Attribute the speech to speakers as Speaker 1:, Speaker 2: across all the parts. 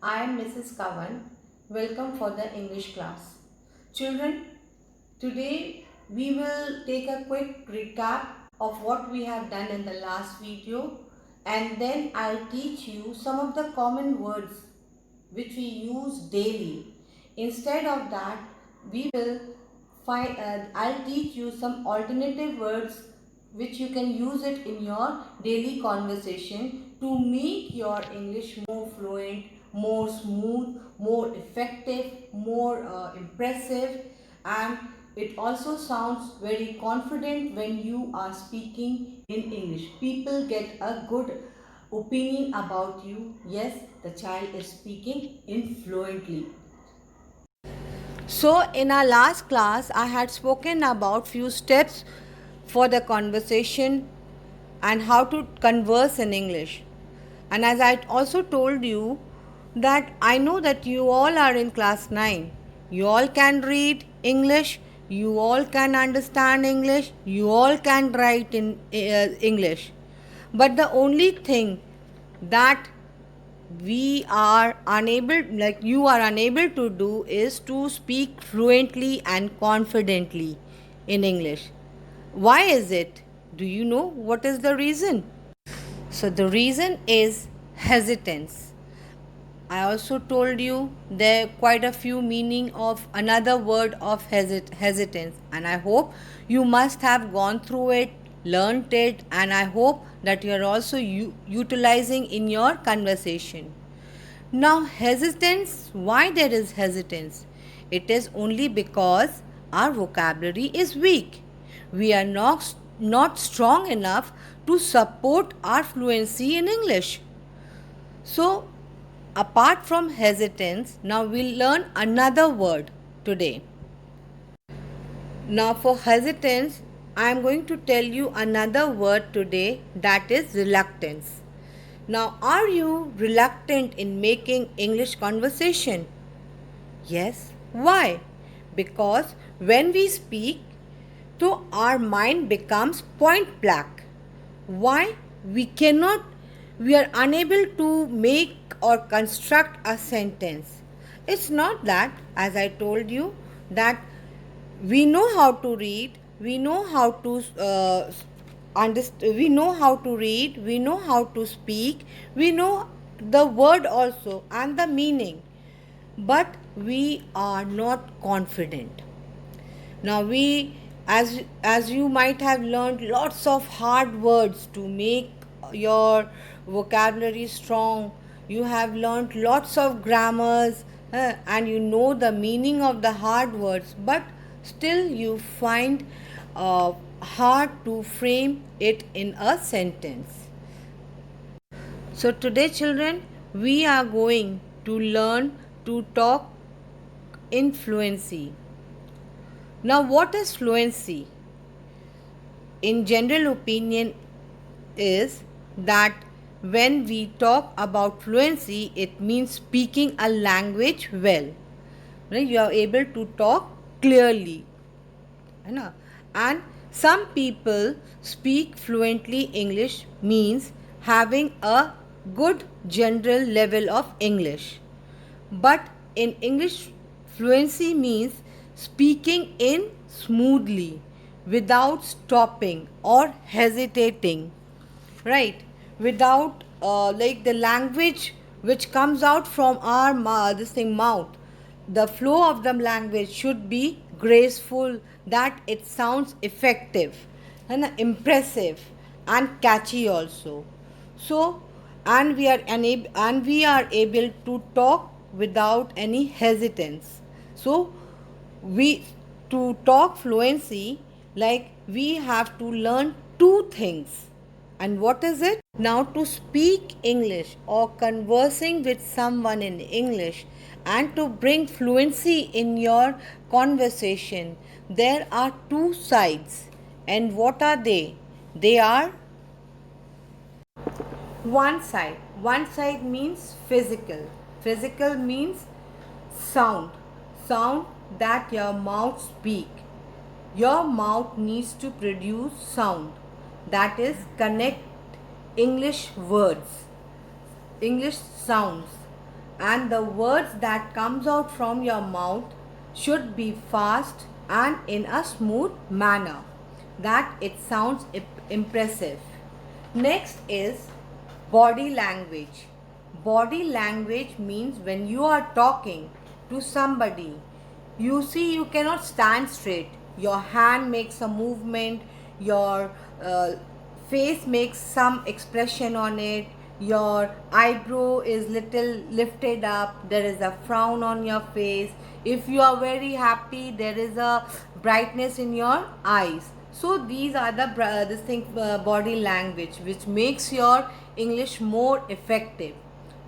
Speaker 1: I am Mrs. Kavan. Welcome for the English class. Children, today we will take a quick recap of what we have done in the last video, and then I'll teach you some of the common words which we use daily. Instead of that, we will I'll teach you some alternative words which you can use it in your daily conversation to make your English more fluent, more smooth, more effective, more impressive, and it also sounds very confident when you are speaking in English. People get a good opinion about you. Yes, the child is speaking in fluently. So in our last class, I had spoken about few steps for the conversation and how to converse in English. And as I also told you that I know that you all are in class 9. You all can read English, you all can understand English, you all can write in English. But the only thing that we are unable, like you are unable to do, is to speak fluently and confidently in English. Why is it? Do you know what is the reason? So the reason is hesitance. I also told you there are quite a few meaning of another word of hesitance, and I hope you must have gone through it, learnt it, and I hope that you are also utilizing in your conversation. Now, hesitance, why there is hesitance? It is only because our vocabulary is weak. We are not strong enough to support our fluency in English. So, apart from hesitance, now we'll learn another word today. Now, for hesitance, I am going to tell you another word today, that is reluctance. Now, are you reluctant in making English conversation? Yes. Why? Because when we speak, so our mind becomes point blank. Why? We are unable to make or construct a sentence. It's not that, as I told you, that we know how to read, we know how to we know how to read, we know how to speak, we know the word also and the meaning, but we are not confident. Now we, as you might have learned lots of hard words to make your vocabulary strong, you have learned lots of grammars, and you know the meaning of the hard words, but still you find hard to frame it in a sentence. So today, children, we are going to learn to talk in fluency. Now, what is fluency? In general opinion is that when we talk about fluency, it means speaking a language well. Right? You are able to talk clearly. And some people speak fluently English means having a good general level of English. But in English, fluency means speaking in smoothly without stopping or hesitating, right? Without like the language which comes out from our mouth, the flow of the language should be graceful, that it sounds effective and impressive and catchy also. So, and we are able to talk without any hesitance. So we, to talk fluency, like we have to learn two things. And what is it? Now, to speak English or conversing with someone in English and to bring fluency in your conversation, there are two sides. And what are they? They are one side means physical means sound that your mouth speak. Your mouth needs to produce sound, that is connect English words, English sounds. and the words that comes out from your mouth should be fast and in a smooth manner that it sounds impressive. Next is body language. Body language means when you are talking to somebody, you see you cannot stand straight, your hand makes a movement, your face makes some expression on it, your eyebrow is little lifted up, there is a frown on your face, if you are very happy there is a brightness in your eyes. So these are the body language which makes your English more effective.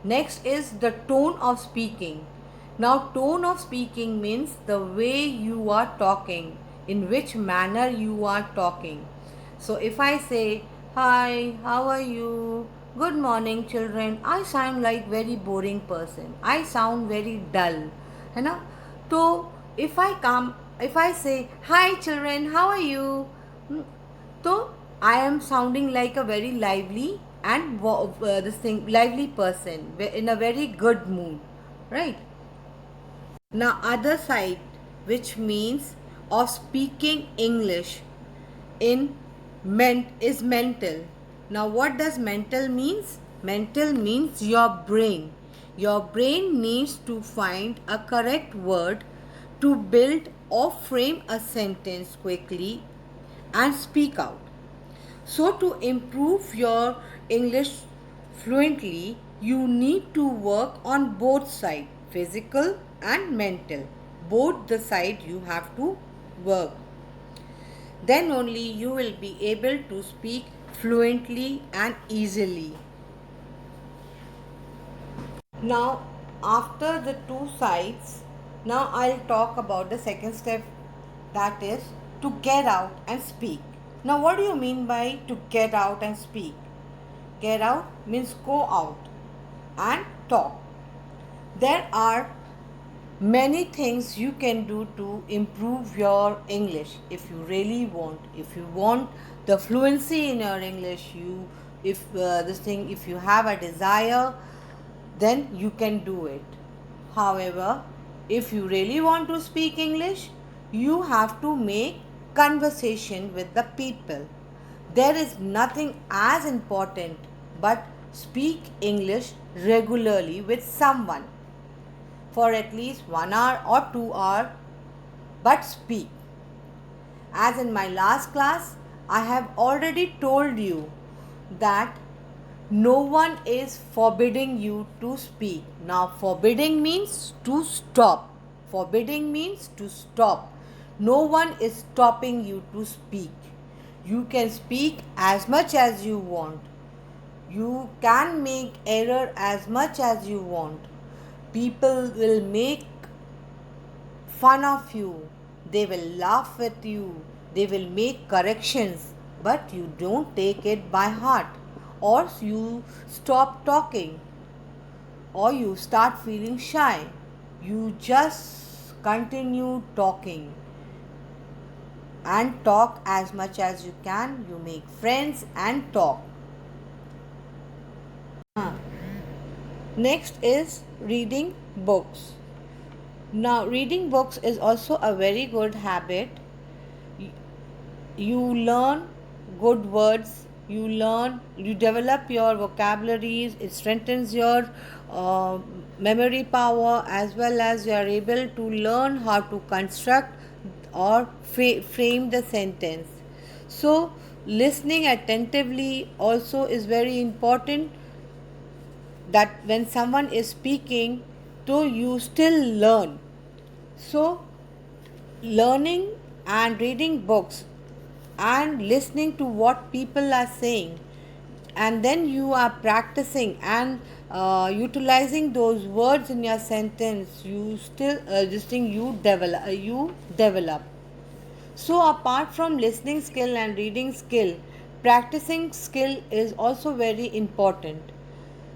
Speaker 1: Next is the tone of speaking. Now, tone of speaking means the way you are talking, in which manner you are talking. So, if I say, "Hi, how are you? Good morning, children," I sound like very boring person. I sound very dull. है ना? तो if I say, "Hi, children, how are you?" तो I am sounding like a very lively and lively person in a very good mood, right? Now, other side, which means of speaking English in is mental. Now, what does mental means? Mental means your brain. Your brain needs to find a correct word to build or frame a sentence quickly and speak out. So, to improve your English fluently, you need to work on both sides, physical and mental. Both the side you have to work. Then only you will be able to speak fluently and easily. Now, after the two sides, now I'll talk about the second step, that is to get out and speak. Now, what do you mean by to get out and speak? Get out means go out and talk. There are many things you can do to improve your English if you really want. If you want the fluency in your English, if you have a desire, then you can do it. However, if you really want to speak English, you have to make conversation with the people. There is nothing as important but speak English regularly with someone for at least 1 hour or 2 hours, but speak. As in my last class, I have already told you that no one is forbidding you to speak. Now, forbidding means to stop. Forbidding means to stop. No one is stopping you to speak. You can speak as much as you want. You can make error as much as you want. People will make fun of you. They will laugh at you. They will make corrections. But you don't take it by heart, or you stop talking, or you start feeling shy. You just continue talking and talk as much as you can. You make friends and talk. Next is reading books. Now, reading books is also a very good habit. You learn good words, you develop your vocabularies, it strengthens your memory power, as well as you are able to learn how to construct or frame the sentence. So, listening attentively also is very important, that when someone is speaking, so you still learn. So, learning and reading books and listening to what people are saying, and then you are practicing and utilizing those words in your sentence, you still this thing you develop. So apart from listening skill and reading skill, practicing skill is also very important.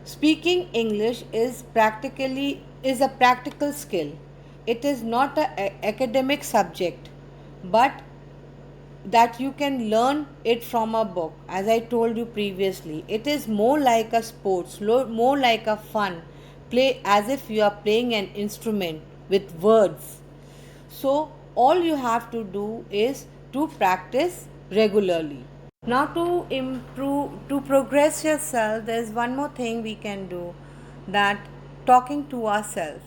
Speaker 1: Speaking English is a practical skill. It is not an academic subject, but that you can learn it from a book. As I told you previously, it is more like a sports, more like a fun. play as if you are playing an instrument with words. So all you have to do is to practice regularly. Now to improve, to progress yourself, there is one more thing we can do, that talking to ourselves.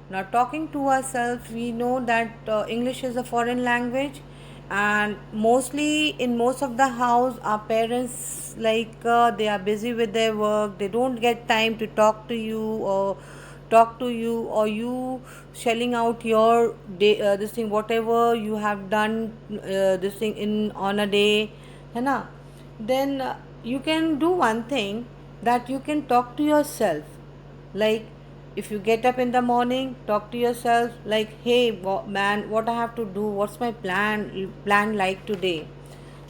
Speaker 1: Now talking to ourselves, we know that English is a foreign language, and mostly in most of the house our parents they are busy with their work, they don't get time to talk to you, or you shelling out your day, this thing whatever you have done, this thing in on a day, है ना. Then you can do one thing, that you can talk to yourself. Like, if you get up in the morning, talk to yourself like, hey man, what I have to do, what's my plan like today.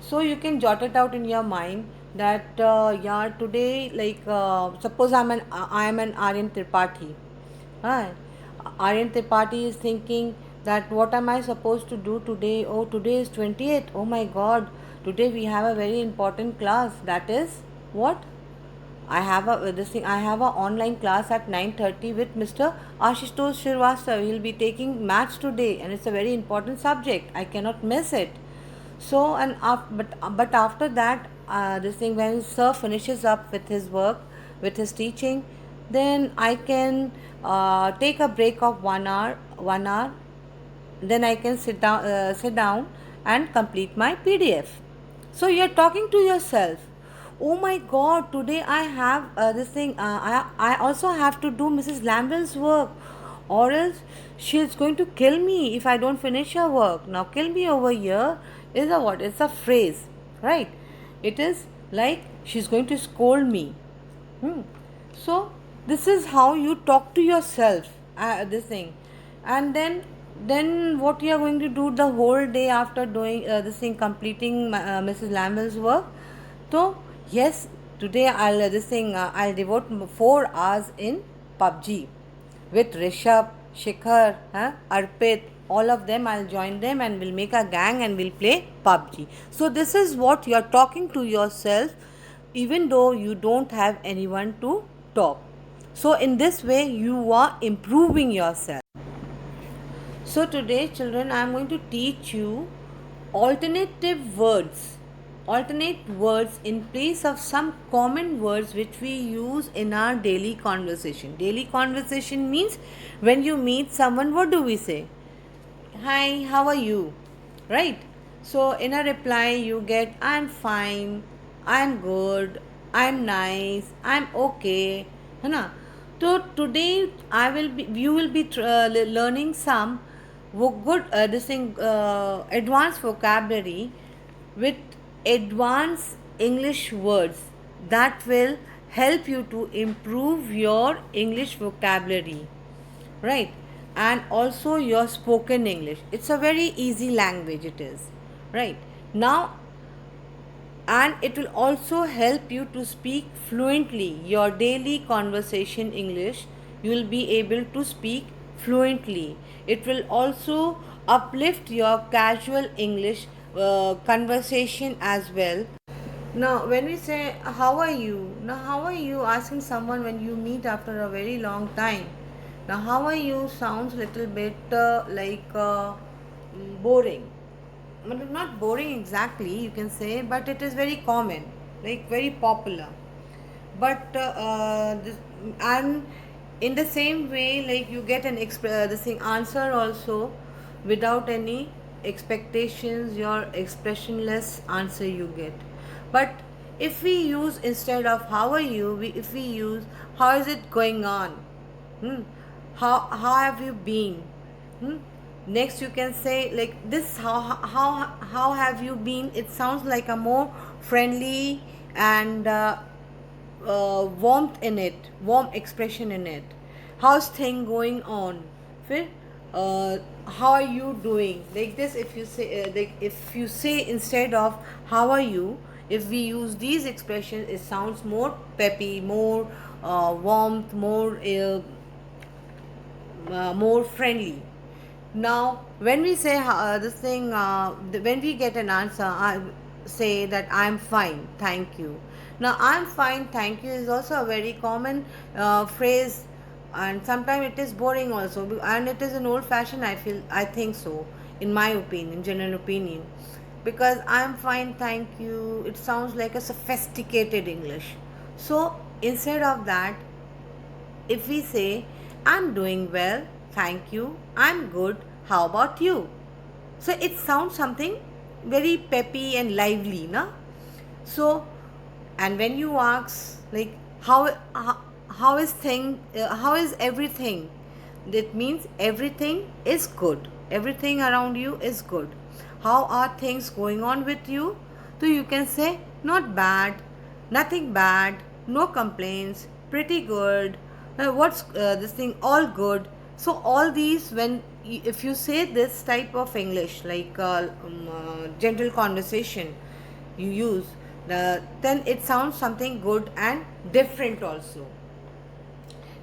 Speaker 1: So you can jot it out in your mind, that yeah, today, suppose I am an Aryan Tripathi. Hi. Aryan Tripathi is thinking that what am I supposed to do today? Oh, today is 28th. Oh my god. Today we have a very important class. That is what? I have a online class at 9:30 with Mr. Ashutosh Srivastava. He'll be taking maths today, and it's a very important subject. I cannot miss it. So, but after that, this thing, when sir finishes up with his work, with his teaching, then I can take a break of 1 hour, 1 hour. Then I can sit down and complete my PDF. So you're talking to yourself. Oh my god, today I have this thing, I also have to do Mrs. Lambell's work, or else she's going to kill me if I don't finish her work. Now, kill me over here is a what? It's a phrase, right? It is like she's going to scold me. So this is how you talk to yourself, this thing. And then what you are going to do the whole day after doing this thing, completing Mrs. Lambell's work. So yes, today I'll devote 4 hours in PUBG with Rishabh, Shikhar, Arpit, all of them. I'll join them and we'll make a gang and we'll play PUBG. So this is what you're talking to yourself, even though you don't have anyone to talk. So in this way you are improving yourself. So today, children, I am going to teach you alternative words. Alternate words in place of some common words which we use in our daily conversation. Daily conversation means when you meet someone, what do we say? Hi, how are you? Right? So in a reply you get, I'm fine, I'm good, I'm nice, I'm okay. है ना? So today you will be learning some good advanced vocabulary with advanced English words that will help you to improve your English vocabulary, right? And also your spoken English. It's a very easy language, it is, right? Now, and it will also help you to speak fluently your daily conversation English. You will be able to speak fluently. It will also uplift your casual English conversation as well. Now, when we say, how are you? Now, how are you? Asking someone when you meet after a very long time. Now, how are you sounds little bit boring. Well, not boring exactly, you can say, but it is very common, like very popular. But and in the same way, like you get this thing answer also without any expectations, your expressionless answer you get. But if we use, instead of how are you, if we use how is it going on, how have you been, next you can say like this, how have you been. It sounds like a more friendly and warmth in it, warm expression in it. How's thing going on? फिर how are you doing, like this. If you say if you say instead of how are you, if we use these expressions, it sounds more peppy, more warmth, more friendly. Now, when we say when we get an answer, I say that I'm fine, thank you. Now, I'm fine, thank you is also a very common phrase and sometimes it is boring also, and it is an old fashioned, I think so, in my opinion, general opinion, because I'm fine, thank you, it sounds like a sophisticated English. So instead of that, if we say, I'm doing well, thank you, I'm good, how about you? So it sounds something very peppy and lively, na? So, and when you ask like how is how is everything, that means everything is good, everything around you is good. How are things going on with you? So you can say not bad, nothing bad, no complaints, pretty good, what's this thing, all good. So all these, when if you say this type of English, like general conversation you use, then it sounds something good and different also.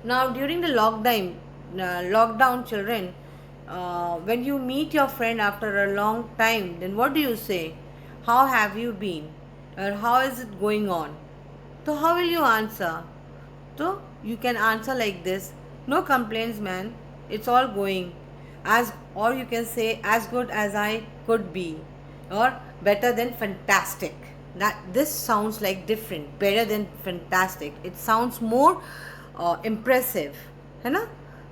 Speaker 1: Now during the lockdown children, when you meet your friend after a long time, then what do you say? How have you been? Or how is it going on? So how will you answer? So you can answer like this: no complaints, man. It's all going as, or you can say as good as I could be, or better than fantastic. That this sounds like different, better than fantastic. It sounds more impressive, है ना?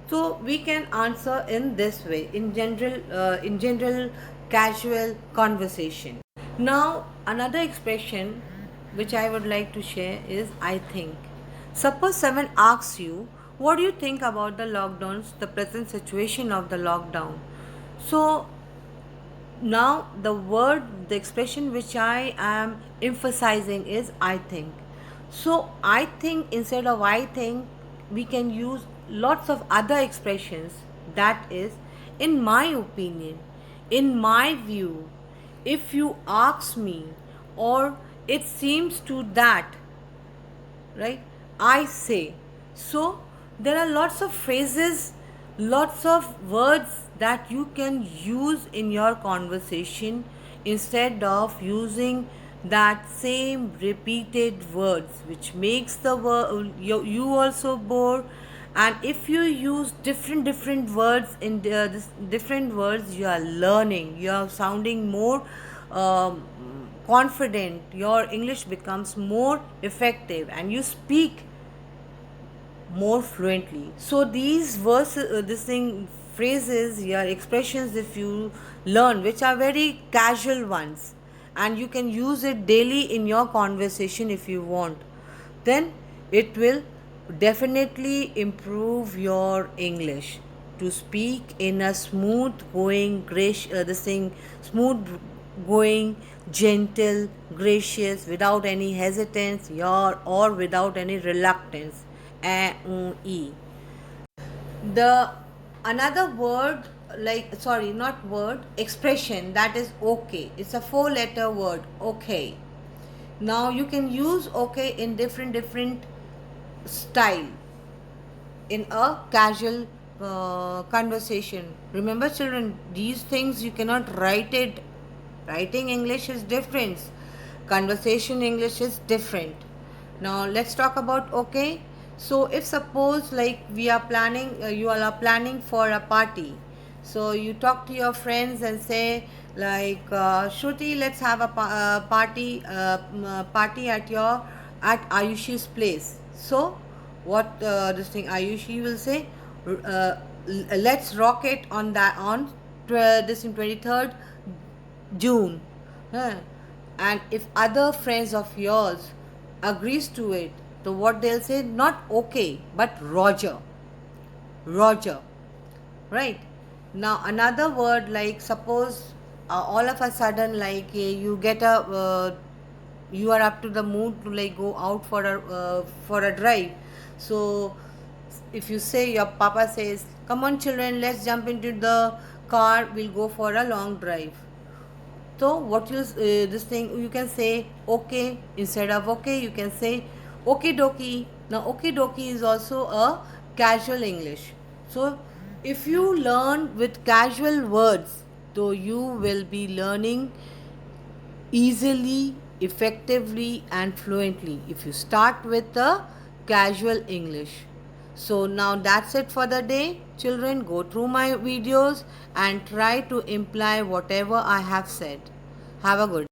Speaker 1: So we can answer in this way in general casual conversation. Now another expression which I would like to share is I think. Suppose someone asks you, what do you think about the lockdowns, the present situation of the lockdown? So now the expression which I am emphasizing is I think. So I think, instead of I think, we can use lots of other expressions, that is, in my opinion, in my view, if you ask me, or it seems to that, right? I say. So there are lots of phrases, lots of words that you can use in your conversation, instead of using that same repeated words, which makes the you also bore. And if you use different words in this different words, you are learning, you are sounding more confident, your English becomes more effective, and you speak more fluently. So these verses, this thing, phrases, your expressions, if you learn, which are very casual ones, and you can use it daily in your conversation if you want, then it will definitely improve your English to speak in a smooth going, smooth going, gentle, gracious, without any hesitance, or without any reluctance. E. The another word, like, sorry, not word, expression, that is okay. It's a 4-letter word, okay. Now you can use okay in different style in a casual conversation. Remember children, these things you cannot write it. Writing English is different, conversation English is different. Now let's talk about okay. So if suppose like we are planning, you all are planning for a party, so you talk to your friends and say like, Shruti, let's have a party at Ayushi's place. So what this thing Ayushi will say, let's rock it on that on this in 23rd June. Huh? And if other friends of yours agrees to it, so what they'll say, not okay, but Roger. Roger. Right? Now another word, like suppose all of a sudden, like you get you are up to the mood to like go out for a drive. So if you say, your papa says, come on children, let's jump into the car, we'll go for a long drive. So what you this thing, you can say okay, instead of okay you can say okie dokie. Now okie dokie is also a casual English. So if you learn with casual words, so you will be learning easily, effectively and fluently if you start with the casual English. So now that's it for the day. Children, go through my videos and try to imply whatever I have said. Have a good